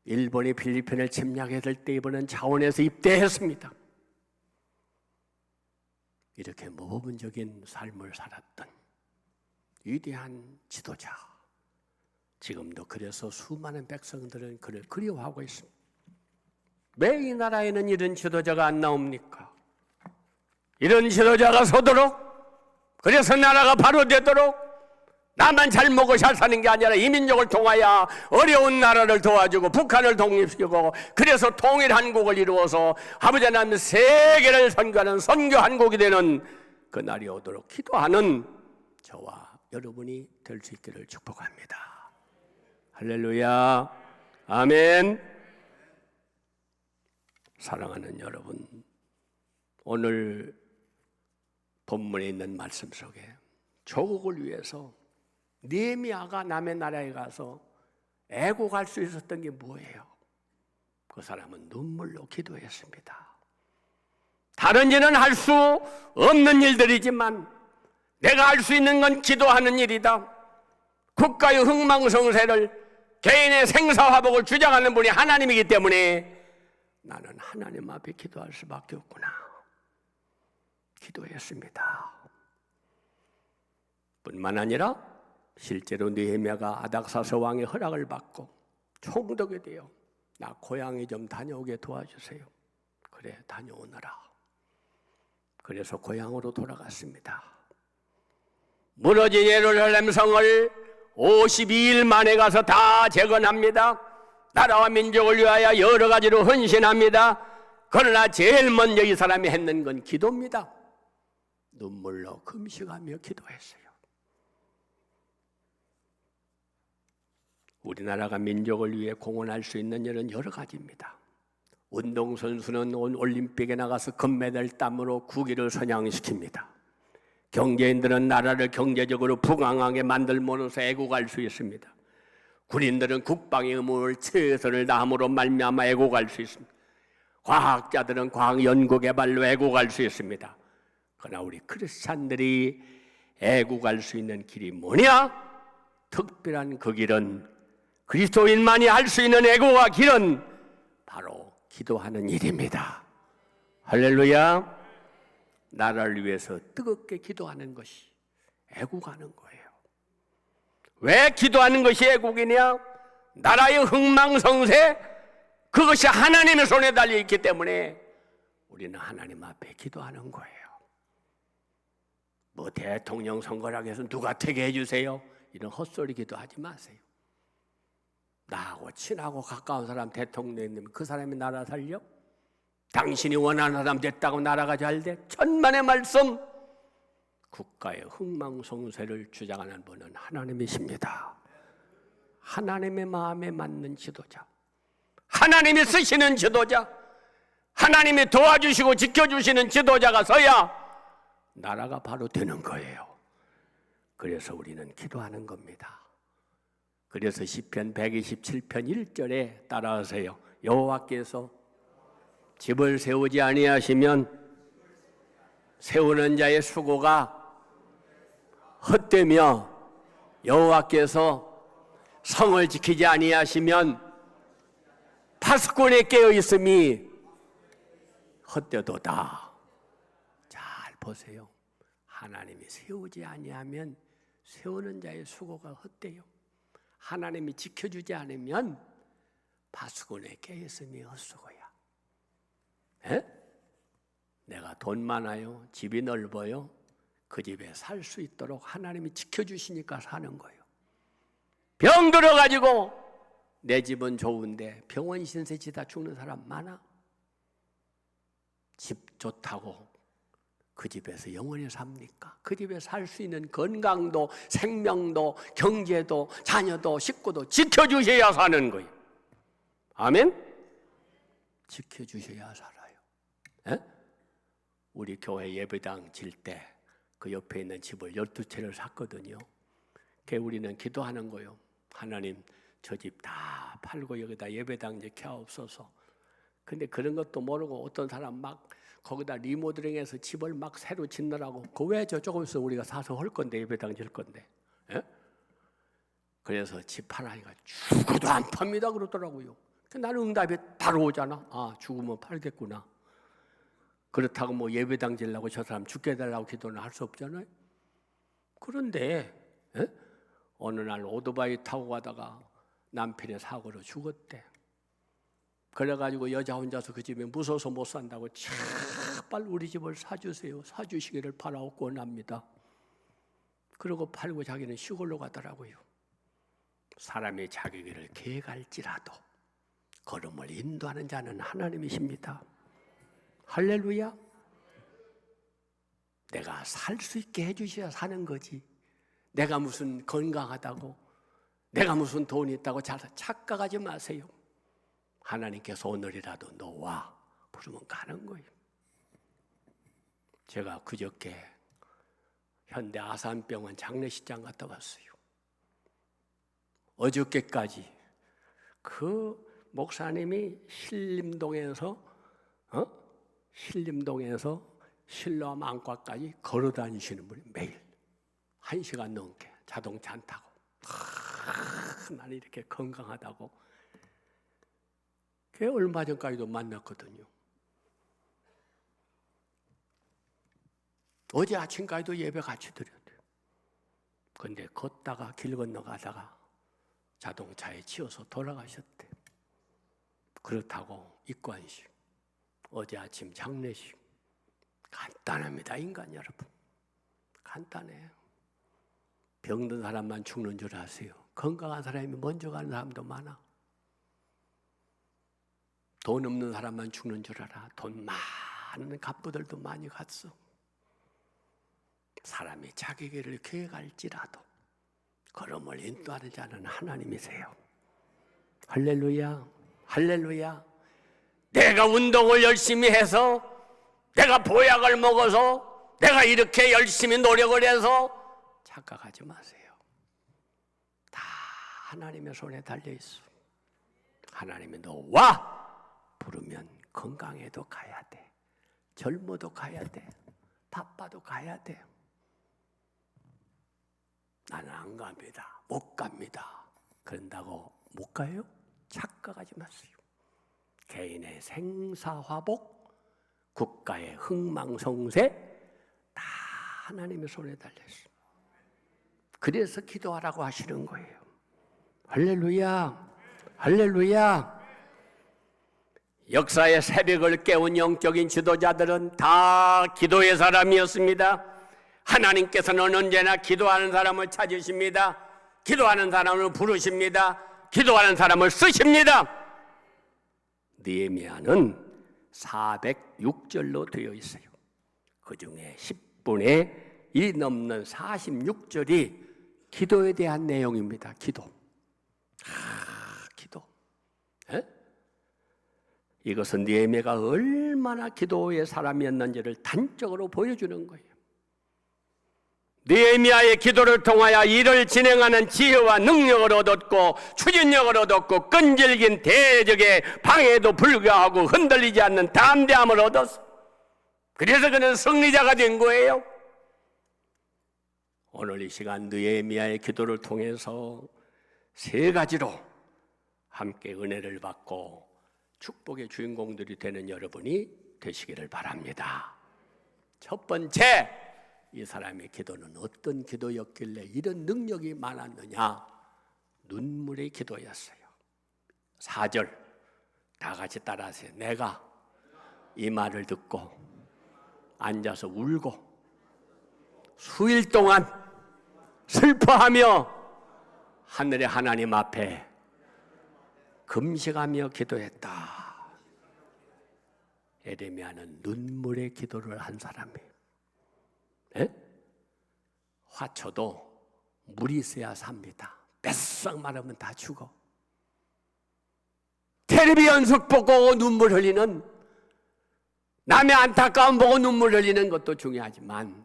일본이 필리핀을 침략했을 때 이분은 자원에서 입대했습니다. 이렇게 모범적인 삶을 살았던 위대한 지도자. 지금도 그래서 수많은 백성들은 그를 그리워하고 있습니다. 왜 이 나라에는 이런 지도자가 안 나옵니까? 이런 지도자가 서도록, 그래서 나라가 바로 되도록, 나만 잘 먹고 잘 사는 게 아니라 이민족을 통하여 어려운 나라를 도와주고 북한을 독립시키고, 그래서 통일한국을 이루어서 아버지 하나님 세계를 선교하는 선교한국이 되는 그날이 오도록 기도하는 저와 여러분이 될 수 있기를 축복합니다. 할렐루야. 아멘. 사랑하는 여러분, 오늘 본문에 있는 말씀 속에 조국을 위해서 느헤미야가 남의 나라에 가서 애곡할 수 있었던 게 뭐예요? 그 사람은 눈물로 기도했습니다. 다른 일은 할 수 없는 일들이지만 내가 할 수 있는 건 기도하는 일이다. 국가의 흥망성쇠를, 개인의 생사화복을 주장하는 분이 하나님이기 때문에 나는 하나님 앞에 기도할 수밖에 없구나. 기도했습니다. 뿐만 아니라 실제로 느헤미야가 아닥사스 왕의 허락을 받고 총독이 되어 나 고향에 좀 다녀오게 도와주세요. 그래, 다녀오너라. 그래서 고향으로 돌아갔습니다. 무너진 예루살렘 성을 52일 만에 가서 다 재건합니다. 나라와 민족을 위하여 여러 가지로 헌신합니다. 그러나 제일 먼저 이 사람이 했는 건 기도입니다. 눈물로 금식하며 기도했어요. 우리나라가 민족을 위해 공헌할 수 있는 일은 여러 가지입니다. 운동선수는 올림픽에 나가서 금메달 땀으로 국위를 선양시킵니다. 경제인들은 나라를 경제적으로 부강하게 만들므로써 애국할 수 있습니다. 군인들은 국방의 의무를 최선을 다함으로 말미암아 애국할 수 있습니다. 과학자들은 과학 연구 개발로 애국할 수 있습니다. 그러나 우리 크리스찬들이 애국할 수 있는 길이 뭐냐? 특별한 그 길은, 그리스도인만이 할 수 있는 애국의 길은 바로 기도하는 일입니다. 할렐루야. 나라를 위해서 뜨겁게 기도하는 것이 애국하는 거예요. 왜 기도하는 것이 애국이냐? 나라의 흥망성쇠, 그것이 하나님의 손에 달려있기 때문에 우리는 하나님 앞에 기도하는 거예요. 뭐 대통령 선거라고 해서 누가 되게 해주세요, 이런 헛소리 기도하지 마세요. 나하고 친하고 가까운 사람 대통령이면 그 사람이 나라 살려? 당신이 원하는 사람 됐다고 나라가 잘 돼? 천만의 말씀. 국가의 흥망성쇠를 주장하는 분은 하나님이십니다. 하나님의 마음에 맞는 지도자, 하나님이 쓰시는 지도자, 하나님이 도와주시고 지켜주시는 지도자가 서야 나라가 바로 되는 거예요. 그래서 우리는 기도하는 겁니다. 그래서 시편 127편 1절에 따라하세요. 여호와께서 집을 세우지 아니하시면 세우는 자의 수고가 헛되며, 여호와께서 성을 지키지 아니하시면 파수꾼에 깨어 있음이 헛되도다. 잘 보세요. 하나님이 세우지 아니하면 세우는 자의 수고가 헛되요, 하나님이 지켜주지 않으면 파수꾼에 깨어 있음이 헛수고야. 에? 내가 돈 많아요, 집이 넓어요, 그 집에 살 수 있도록 하나님이 지켜주시니까 사는 거예요. 병 들어가지고 내 집은 좋은데 병원 신세 지다 죽는 사람 많아. 집 좋다고 그 집에서 영원히 삽니까? 그 집에 살 수 있는 건강도, 생명도, 경제도, 자녀도, 식구도 지켜주셔야 사는 거예요. 아멘? 지켜주셔야 살아요. 에? 우리 교회 예배당 질 때 그 옆에 있는 집을 12채를 샀거든요. 그게 우리는 기도하는 거예요. 하나님, 저 집 다 팔고 여기다 예배당 이제 켜옵소서. 근데 그런 것도 모르고 어떤 사람 막 거기다 리모델링해서 집을 막 새로 짓느라고, 그 왜 저쪽에 있어 우리가 사서 할 건데, 예배당 질 건데. 에? 그래서 집 하나니까 죽어도 안 팝니다 그러더라고요. 나는 응답이 바로 오잖아. 아, 죽으면 팔겠구나. 그렇다고 뭐 예배당 지려고 저 사람 죽게 해달라고 기도는 할 수 없잖아요. 그런데 에? 어느 날 오토바이 타고 가다가 남편의 사고로 죽었대. 그래가지고 여자 혼자서 그 집에 무서워서 못 산다고 제발 우리 집을 사주세요, 사주시기를 바라고 권합니다. 그러고 팔고 자기는 시골로 가더라고요. 사람이 자기 길을 계획할지라도 걸음을 인도하는 자는 하나님이십니다. 할렐루야. 내가 살 수 있게 해주셔야 사는 거지, 내가 무슨 건강하다고, 내가 무슨 돈이 있다고 착각하지 마세요. 하나님께서 오늘이라도 너와 부르면 가는 거예요. 제가 그저께 현대 아산병원 장례식장 갔다 왔어요. 어저께까지 그 목사님이 신림동에서 신람 안과까지 걸어 다니시는 분이 매일 1시간 넘게 자동차 안 타고, 나는 이렇게 건강하다고. 걔 얼마 전까지도 만났거든요. 어제 아침까지도 예배 같이 드렸대요. 근데 걷다가 길 건너가다가 자동차에 치여서 돌아가셨대. 그렇다고 입관식, 어제 아침 장례식. 간단합니다, 인간 여러분. 간단해요. 병든 사람만 죽는 줄 아세요? 건강한 사람이 먼저 가는 사람도 많아. 돈 없는 사람만 죽는 줄 알아. 돈 많은 갑부들도 많이 갔어. 사람이 자기 길을 계획할지라도 걸음을 인도하는 자는 하나님이세요. 할렐루야, 할렐루야. 내가 운동을 열심히 해서, 내가 보약을 먹어서, 내가 이렇게 열심히 노력을 해서 착각하지 마세요. 다 하나님의 손에 달려있어. 하나님이 너와 부르면 건강해도 가야 돼. 젊어도 가야 돼. 바빠도 가야 돼. 나는 안 갑니다. 못 갑니다. 그런다고 못 가요? 착각하지 마세요. 개인의 생사화복, 국가의 흥망성쇠 다 하나님의 손에 달렸어요. 그래서 기도하라고 하시는 거예요. 할렐루야, 할렐루야. 역사의 새벽을 깨운 영적인 지도자들은 다 기도의 사람이었습니다. 하나님께서는 언제나 기도하는 사람을 찾으십니다. 기도하는 사람을 부르십니다. 기도하는 사람을 쓰십니다. 느헤미야는 406절로 되어 있어요. 그 중에 10분의 1이 넘는 46절이 기도에 대한 내용입니다. 기도. 기도. 에? 이것은 느헤미야가 얼마나 기도의 사람이었는지를 단적으로 보여주는 거예요. 느헤미야의 기도를 통하여 일을 진행하는 지혜와 능력을 얻었고 추진력을 얻었고 끈질긴 대적의 방해에도 불구하고 흔들리지 않는 담대함을 얻었어. 그래서 그는 승리자가 된 거예요. 오늘 이 시간 느헤미야의 기도를 통해서 세 가지로 함께 은혜를 받고 축복의 주인공들이 되는 여러분이 되시기를 바랍니다. 첫 번째, 이 사람의 기도는 어떤 기도였길래 이런 능력이 많았느냐? 눈물의 기도였어요. 4절 다 같이 따라하세요. 내가 이 말을 듣고 앉아서 울고 수일 동안 슬퍼하며 하늘의 하나님 앞에 금식하며 기도했다. 예레미야는 눈물의 기도를 한 사람이에요. 에? 화초도 물이 있어야 삽니다. 뱃싹 마르면 다 죽어. 텔레비 연속 보고 눈물 흘리는, 남의 안타까움 보고 눈물 흘리는 것도 중요하지만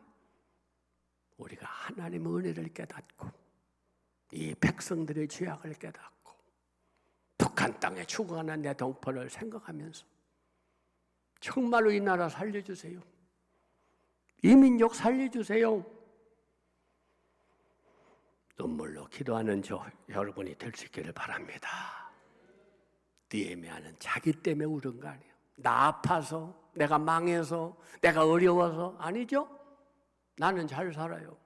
우리가 하나님의 은혜를 깨닫고 이 백성들의 죄악을 깨닫고 북한 땅에 죽어가는 내 동포를 생각하면서 정말로 이 나라 살려주세요. 이 민족 살려주세요. 눈물로 기도하는 여러분이 될 수 있기를 바랍니다. 느헤미야는 자기 때문에 울은 거 아니에요. 나 아파서, 내가 망해서, 내가 어려워서 아니죠. 나는 잘 살아요.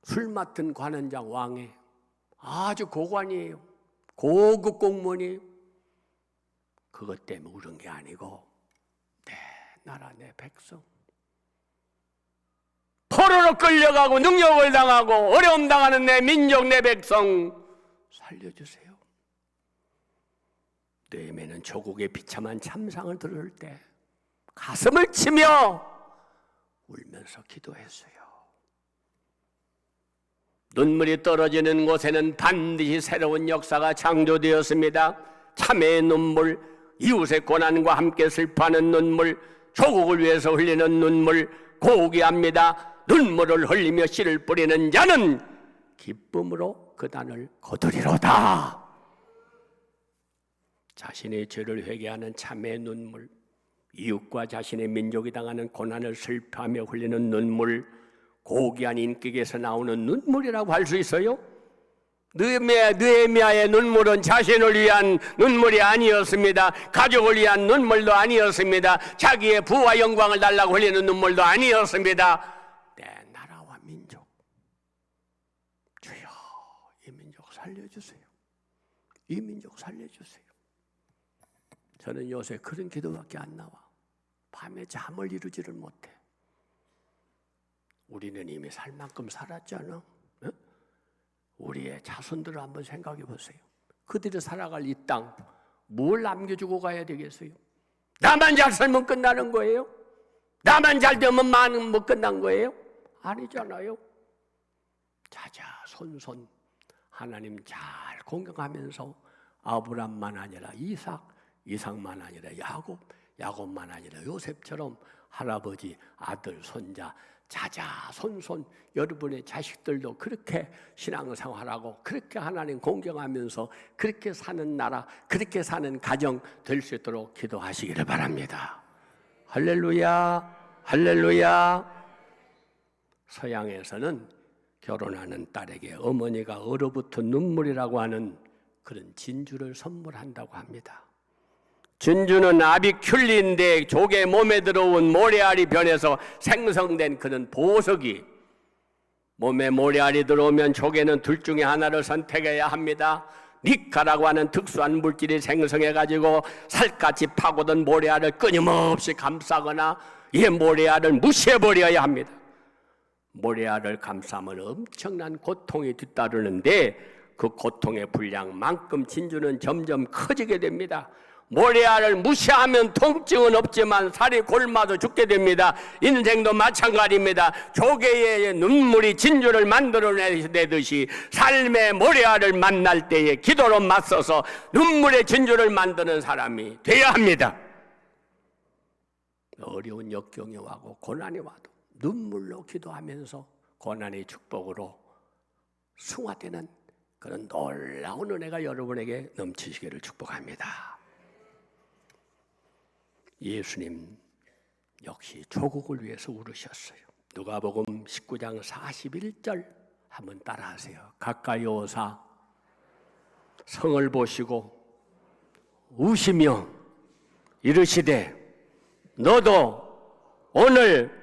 술 맡은 관원장 왕에 아주 고관이에요. 고급 공무원이에요. 그것 때문에 울은 게 아니고 내 나라 내 백성 포로로 끌려가고 능욕을 당하고 어려움 당하는 내 민족 내 백성 살려주세요. 느헤미야는 조국의 비참한 참상을 들을 때 가슴을 치며 울면서 기도했어요. 눈물이 떨어지는 곳에는 반드시 새로운 역사가 창조되었습니다. 참회의 눈물, 이웃의 고난과 함께 슬퍼하는 눈물, 조국을 위해서 흘리는 눈물 고귀합니다. 눈물을 흘리며 씨를 뿌리는 자는 기쁨으로 그 단을 거두리로다. 자신의 죄를 회개하는 참회의 눈물, 이웃과 자신의 민족이 당하는 고난을 슬퍼하며 흘리는 눈물, 고귀한 인격에서 나오는 눈물이라고 할 수 있어요? 느헤미야의 눈물은 자신을 위한 눈물이 아니었습니다. 가족을 위한 눈물도 아니었습니다. 자기의 부와 영광을 달라고 흘리는 눈물도 아니었습니다. 내 나라와 민족, 주여 이 민족 살려주세요. 이 민족 살려주세요. 저는 요새 그런 기도밖에 안 나와. 밤에 잠을 이루지를 못해. 우리는 이미 살 만큼 살았잖아. 어? 우리의 자손들을 한번 생각해 보세요. 그들이 살아갈 이 땅 뭘 남겨주고 가야 되겠어요? 나만 잘 살면 끝나는 거예요? 나만 잘 되면 많은 뭐 끝난 거예요? 아니잖아요. 자자손손 하나님 잘 공경하면서 아브람만 아니라 이삭만 아니라 야곱만 아니라 요셉처럼 할아버지, 아들, 손자 자자손손 여러분의 자식들도 그렇게 신앙생활하고 그렇게 하나님 공경하면서 그렇게 사는 나라, 그렇게 사는 가정 될 수 있도록 기도하시기를 바랍니다. 할렐루야, 할렐루야. 서양에서는 결혼하는 딸에게 어머니가 얼어붙은 눈물이라고 하는 그런 진주를 선물한다고 합니다. 진주는 아비큘리인데 조개 몸에 들어온 모래알이 변해서 생성된 그런 보석이, 몸에 모래알이 들어오면 조개는 둘 중에 하나를 선택해야 합니다. 니카라고 하는 특수한 물질이 생성해가지고 살갗이 파고든 모래알을 끊임없이 감싸거나 이 모래알을 무시해버려야 합니다. 모래알을 감싸면 엄청난 고통이 뒤따르는데 그 고통의 분량만큼 진주는 점점 커지게 됩니다. 모래알을 무시하면 통증은 없지만 살이 골마서 죽게 됩니다. 인생도 마찬가지입니다. 조개의 눈물이 진주를 만들어내듯이 삶의 모래알을 만날 때에 기도로 맞서서 눈물의 진주를 만드는 사람이 되어야 합니다. 어려운 역경이 와고 고난이 와도 눈물로 기도하면서 고난의 축복으로 승화되는 그런 놀라운 은혜가 여러분에게 넘치시기를 축복합니다. 예수님 역시 조국을 위해서 울으셨어요. 누가복음 19장 41절 한번 따라하세요. 가까이 오사 성을 보시고 우시며 이르시되 너도 오늘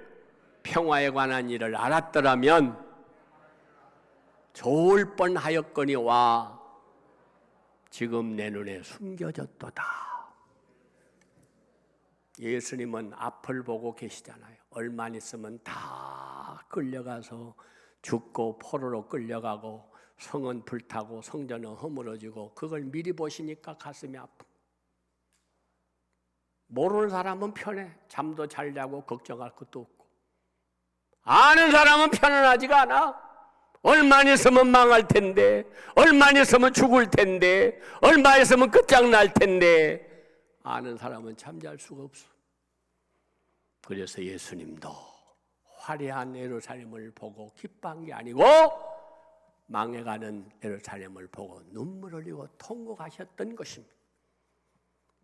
평화에 관한 일을 알았더라면 좋을 뻔하였거니와 지금 내 눈에 숨겨졌도다. 예수님은 앞을 보고 계시잖아요. 얼마 있으면 다 끌려가서 죽고 포로로 끌려가고 성은 불타고 성전은 허물어지고 그걸 미리 보시니까 가슴이 아프. 모르는 사람은 편해. 잠도 잘 자고 걱정할 것도 없고. 아는 사람은 편안하지가 않아. 얼마 있으면 망할 텐데, 얼마 있으면 죽을 텐데, 얼마 있으면 끝장날 텐데 아는 사람은 잠잘 수가 없어. 그래서 예수님도 화려한 예루살렘을 보고 기뻐한 게 아니고 망해가는 예루살렘을 보고 눈물 흘리고 통곡하셨던 것입니다.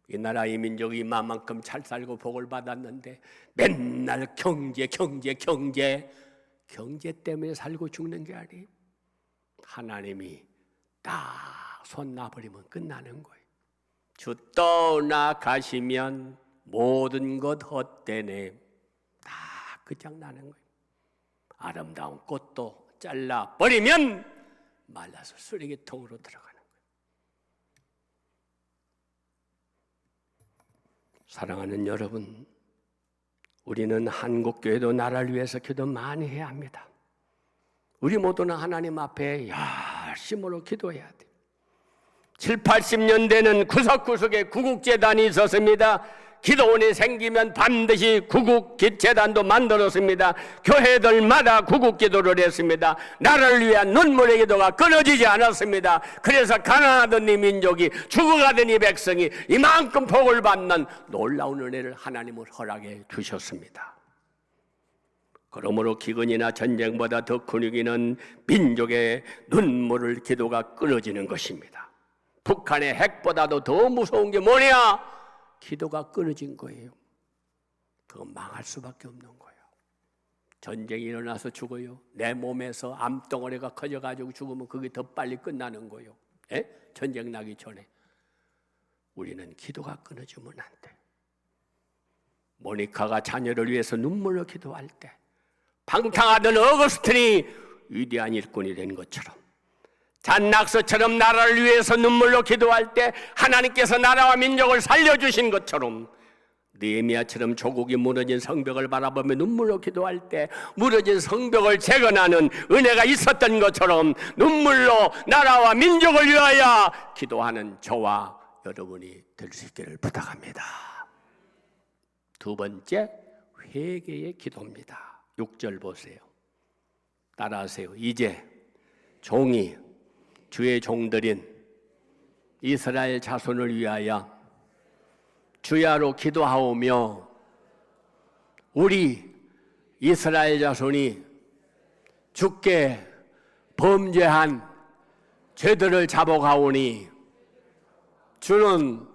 이 나라 이 민족이 이만큼 잘 살고 복을 받았는데 맨날 경제 때문에 살고 죽는 게 아니에요. 하나님이 딱 손 놔버리면 끝나는 거예요. 주 떠나가시면 모든 것 헛되네. 다 끝장나는 거예요. 아름다운 꽃도 잘라버리면 말라서 쓰레기통으로 들어가는 거예요. 사랑하는 여러분, 우리는 한국교회도 나라를 위해서 기도 많이 해야 합니다. 우리 모두는 하나님 앞에 열심으로 기도해야 돼요. 7, 80년대는 구석구석에 구국재단이 있었습니다. 기도원이 생기면 반드시 구국재단도 만들었습니다. 교회들마다 구국기도를 했습니다. 나라를 위한 눈물의 기도가 끊어지지 않았습니다. 그래서 가난하던 이 민족이, 죽어가던 이 백성이 이만큼 복을 받는 놀라운 은혜를 하나님을 허락해 주셨습니다. 그러므로 기근이나 전쟁보다 더 큰 위기는 민족의 눈물을 기도가 끊어지는 것입니다. 북한의 핵보다도 더 무서운 게 뭐냐? 기도가 끊어진 거예요. 그건 망할 수밖에 없는 거예요. 전쟁이 일어나서 죽어요. 내 몸에서 암덩어리가 커져가지고 죽으면 그게 더 빨리 끝나는 거예요. 전쟁 나기 전에. 우리는 기도가 끊어지면 안 돼. 모니카가 자녀를 위해서 눈물로 기도할 때 방탕하던 어거스틴이 위대한 일꾼이 된 것처럼, 잔낙서처럼 나라를 위해서 눈물로 기도할 때 하나님께서 나라와 민족을 살려주신 것처럼, 느헤미야처럼 조국이 무너진 성벽을 바라보며 눈물로 기도할 때 무너진 성벽을 재건하는 은혜가 있었던 것처럼 눈물로 나라와 민족을 위하여 기도하는 저와 여러분이 될 수 있기를 부탁합니다. 두 번째, 회개의 기도입니다. 6절 보세요. 따라하세요. 이제 종이 주의 종들인 이스라엘 자손을 위하여 주야로 기도하오며 우리 이스라엘 자손이 주께 범죄한 죄들을 잡아가오니 주는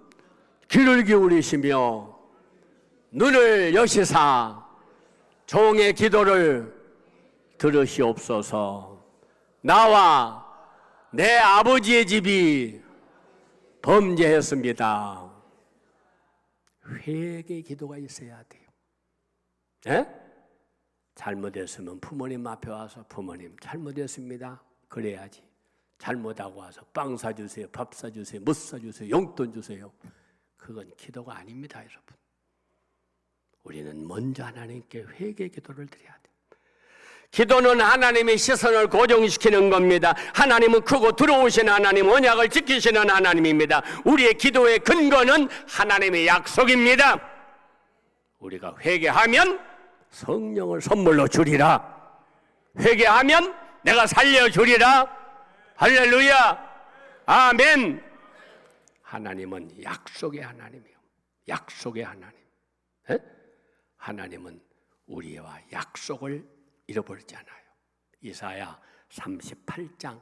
귀를 기울이시며 눈을 여시사 종의 기도를 들으시옵소서. 나와 내 아버지의 집이 범죄했습니다. 회개 기도가 있어야 돼요. 예? 잘못했으면 부모님 앞에 와서 부모님 잘못했습니다. 그래야지. 잘못하고 와서 빵 사주세요, 밥 사주세요, 못 사주세요, 용돈 주세요. 그건 기도가 아닙니다, 여러분. 우리는 먼저 하나님께 회개 기도를 드려야 돼요. 기도는 하나님의 시선을 고정시키는 겁니다. 하나님은 크고 들어오신 하나님, 언약을 지키시는 하나님입니다. 우리의 기도의 근거는 하나님의 약속입니다. 우리가 회개하면 성령을 선물로 주리라. 회개하면 내가 살려주리라. 할렐루야. 아멘. 하나님은 약속의 하나님이요. 약속의 하나님. 에? 하나님은 우리와 약속을 잃어버리지 않아요. 이사야 38장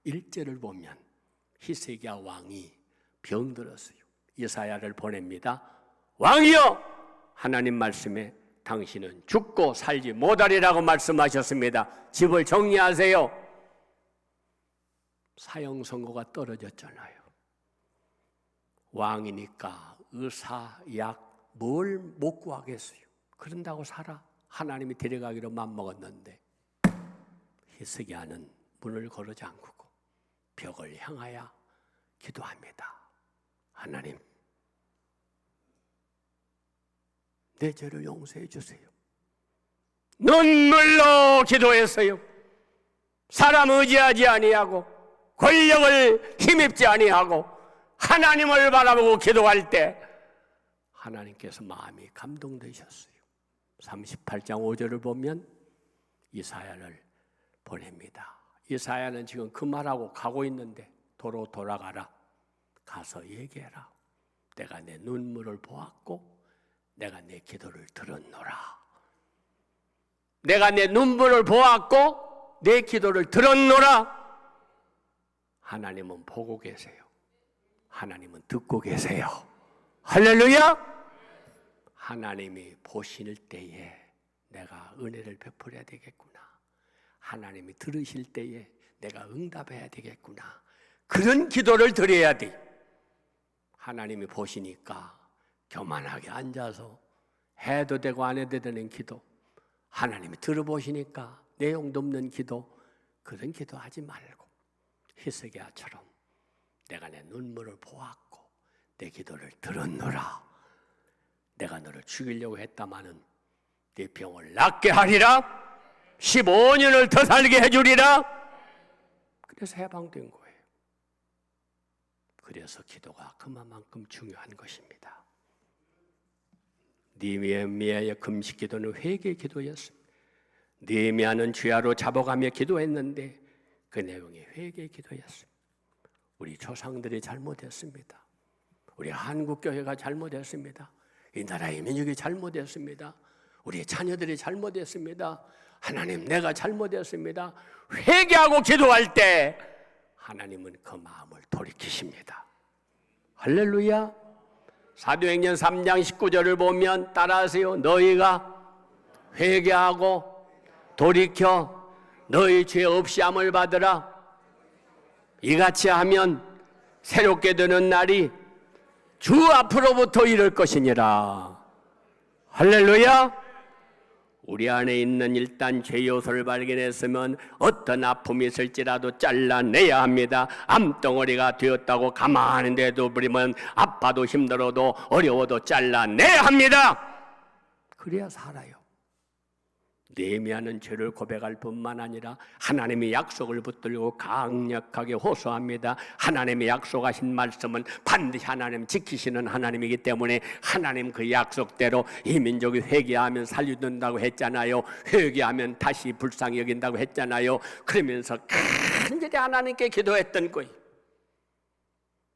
1절을 보면 히스기야 왕이 병들었어요. 이사야를 보냅니다. 왕이여, 하나님 말씀에 당신은 죽고 살지 못하리라고 말씀하셨습니다. 집을 정리하세요. 사형 선고가 떨어졌잖아요. 왕이니까 의사, 약, 뭘 못 구하겠어요. 그런다고 살아. 하나님이 데려가기로 맘먹었는데 히스기야는 문을 걸어 잠그고 벽을 향하여 기도합니다. 하나님, 내 죄를 용서해 주세요. 눈물로 기도했어요. 사람 의지하지 아니하고 권력을 힘입지 아니하고 하나님을 바라보고 기도할 때 하나님께서 마음이 감동되셨어요. 38장 5절을 보면 이사야를 보냅니다. 이사야는 지금 그 말하고 가고 있는데 도로 돌아가라. 가서 얘기해라. 내가 내 눈물을 보았고 내가 내 기도를 들었노라. 내가 내 눈물을 보았고 내 기도를 들었노라. 하나님은 보고 계세요. 하나님은 듣고 계세요. 할렐루야. 하나님이 보실 때에 내가 은혜를 베풀어야 되겠구나. 하나님이 들으실 때에 내가 응답해야 되겠구나. 그런 기도를 드려야 돼. 하나님이 보시니까 교만하게 앉아서 해도 되고 안 해도 되는 기도, 하나님이 들어보시니까 내용도 없는 기도, 그런 기도 하지 말고 히스기야처럼 내가 내 눈물을 보았고 내 기도를 들었노라. 내가 너를 죽이려고 했다마는 네 병을 낫게 하리라. 15년을 더 살게 해주리라. 그래서 해방된 거예요. 그래서 기도가 그만큼 중요한 것입니다. 느헤미야의 금식 기도는 회개 기도였습니다. 느헤미야는 주야로 잡아가며 기도했는데 그 내용이 회개 기도였습니다. 우리 조상들이 잘못했습니다. 우리 한국교회가 잘못했습니다. 이 나라의 민족이 잘못했습니다. 우리 자녀들이 잘못했습니다. 하나님, 내가 잘못했습니다. 회개하고 기도할 때 하나님은 그 마음을 돌이키십니다. 할렐루야. 사도행전 3장 19절을 보면 따라하세요. 너희가 회개하고 돌이켜 너희 죄 없이함을 받으라. 이같이 하면 새롭게 되는 날이 주 앞으로부터 이를 것이니라. 할렐루야. 우리 안에 있는 일단 죄 요소를 발견했으면 어떤 아픔이 있을지라도 잘라내야 합니다. 암덩어리가 되었다고 가만히 내둬버리면 아파도 힘들어도 어려워도 잘라내야 합니다. 그래야 살아요. 느헤미야는 죄를 고백할 뿐만 아니라 하나님의 약속을 붙들고 강력하게 호소합니다. 하나님의 약속하신 말씀은 반드시 하나님 지키시는 하나님이기 때문에 하나님 그 약속대로 이 민족이 회개하면 살려준다고 했잖아요. 회개하면 다시 불쌍히 여긴다고 했잖아요. 그러면서 간절히 하나님께 기도했던 거예요.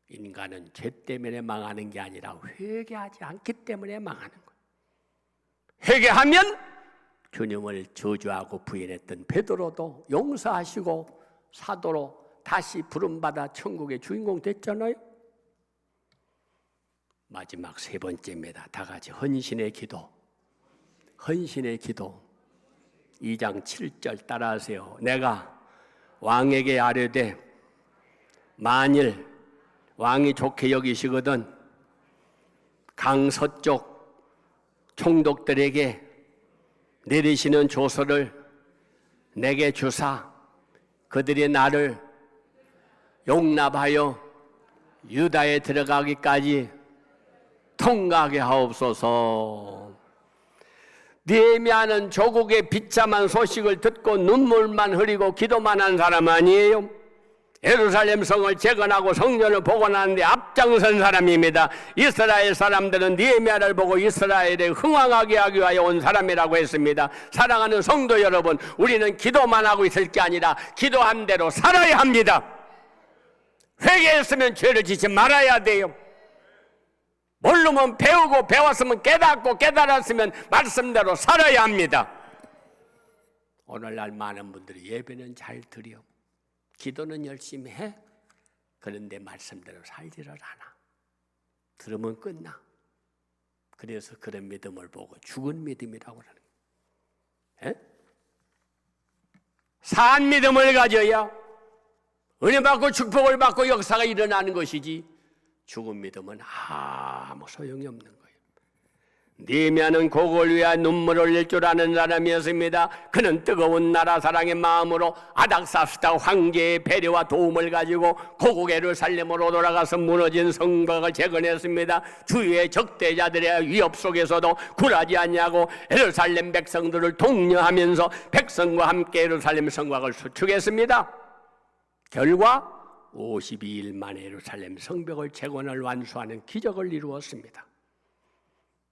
인간은 죄 때문에 망하는 게 아니라 회개하지 않기 때문에 망하는 거예요. 회개하면 주님을 저주하고 부인했던 베드로도 용서하시고 사도로 다시 부름받아 천국의 주인공 됐잖아요. 마지막 세 번째입니다. 다 같이 헌신의 기도. 헌신의 기도. 2장 7절 따라하세요. 내가 왕에게 아뢰되 만일 왕이 좋게 여기시거든 강서쪽 총독들에게 내리시는 조서를 내게 주사 그들이 나를 용납하여 유다에 들어가기까지 통과하게 하옵소서. 느헤미야는 조국의 비참한 소식을 듣고 눈물만 흘리고 기도만 한 사람 아니에요? 예루살렘 성을 재건하고 성전을 복원하는데 앞장선 사람입니다. 이스라엘 사람들은 느헤미야를 보고 이스라엘에 흥왕하게 하기 위하여 온 사람이라고 했습니다. 사랑하는 성도 여러분, 우리는 기도만 하고 있을 게 아니라 기도한 대로 살아야 합니다. 회개했으면 죄를 짓지 말아야 돼요. 모르면 배우고 배웠으면 깨닫고 깨달았으면 말씀대로 살아야 합니다. 오늘날 많은 분들이 예배는 잘 드려 기도는 열심히 해. 그런데 말씀대로 살지를 않아. 들으면 끝나. 그래서 그런 믿음을 보고 죽은 믿음이라고 하는 거예요. 산 믿음을 가져야 은혜 받고 축복을 받고 역사가 일어나는 것이지 죽은 믿음은 아무 소용이 없는 거예요. 느헤미야는 고국을 위하여 눈물을 흘릴 줄 아는 사람이었습니다. 그는 뜨거운 나라 사랑의 마음으로 아닥사스다 황제의 배려와 도움을 가지고 고국 예루살렘으로 돌아가서 무너진 성곽을 재건했습니다. 주위의 적대자들의 위협 속에서도 굴하지 않냐고 예루살렘 백성들을 독려하면서 백성과 함께 예루살렘 성곽을 수축했습니다. 결과 52일 만에 예루살렘 성벽을 재건을 완수하는 기적을 이루었습니다.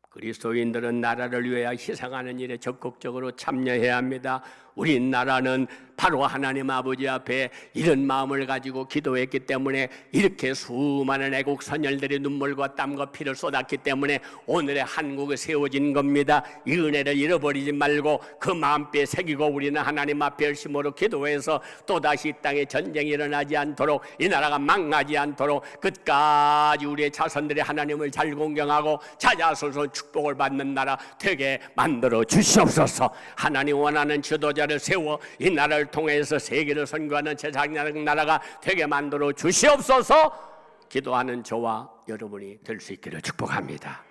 그리스도인들은 나라를 위하여 희생하는 일에 적극적으로 참여해야 합니다. 우리나라는 바로 하나님 아버지 앞에 이런 마음을 가지고 기도했기 때문에 이렇게 수많은 애국 선열들의 눈물과 땀과 피를 쏟았기 때문에 오늘의 한국이 세워진 겁니다. 이 은혜를 잃어버리지 말고 그 마음뼈에 새기고 우리는 하나님 앞에 열심으로 기도해서 또다시 이 땅에 전쟁이 일어나지 않도록 이 나라가 망하지 않도록 끝까지 우리의 자손들이 하나님을 잘 공경하고 찾아서서 축복을 받는 나라 되게 만들어 주시옵소서. 하나님 원하는 지도자를 세워 이 나라를 통해서 세계를 선교하는 제사장 나라가 되게 만들어 주시옵소서. 기도하는 저와 여러분이 될 수 있기를 축복합니다.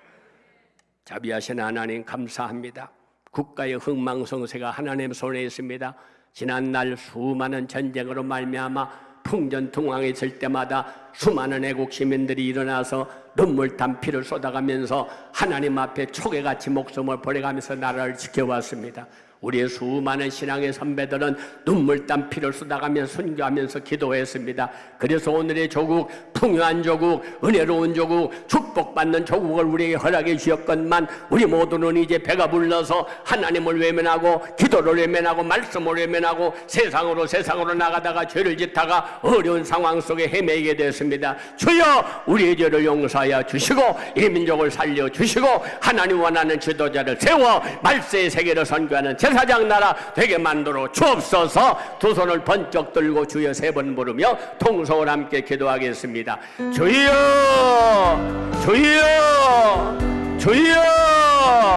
자비하신 하나님 감사합니다. 국가의 흥망성쇠가 하나님 손에 있습니다. 지난날 수많은 전쟁으로 말미암아 풍전등왕했을 때마다 수많은 애국 시민들이 일어나서 눈물땀 피를 쏟아가면서 하나님 앞에 초계같이 목숨을 버려가면서 나라를 지켜왔습니다. 우리의 수많은 신앙의 선배들은 눈물땀 피를 쏟아가면서 순교하면서 기도했습니다. 그래서 오늘의 조국, 풍요한 조국, 은혜로운 조국, 축복받는 조국을 우리에게 허락해 주셨건만 우리 모두는 이제 배가 불러서 하나님을 외면하고 기도를 외면하고 말씀을 외면하고 세상으로 나가다가 죄를 짓다가 어려운 상황 속에 헤매게 됐습니다. 주여 우리의 죄를 용서하여 주시고 이 민족을 살려주시고 하나님 원하는 지도자를 세워 말세의 세계를 선교하는 제사장 나라 되게 만들어 주옵소서. 두 손을 번쩍 들고 주여 세 번 부르며 통성을 함께 기도하겠습니다. 주여 주여 주여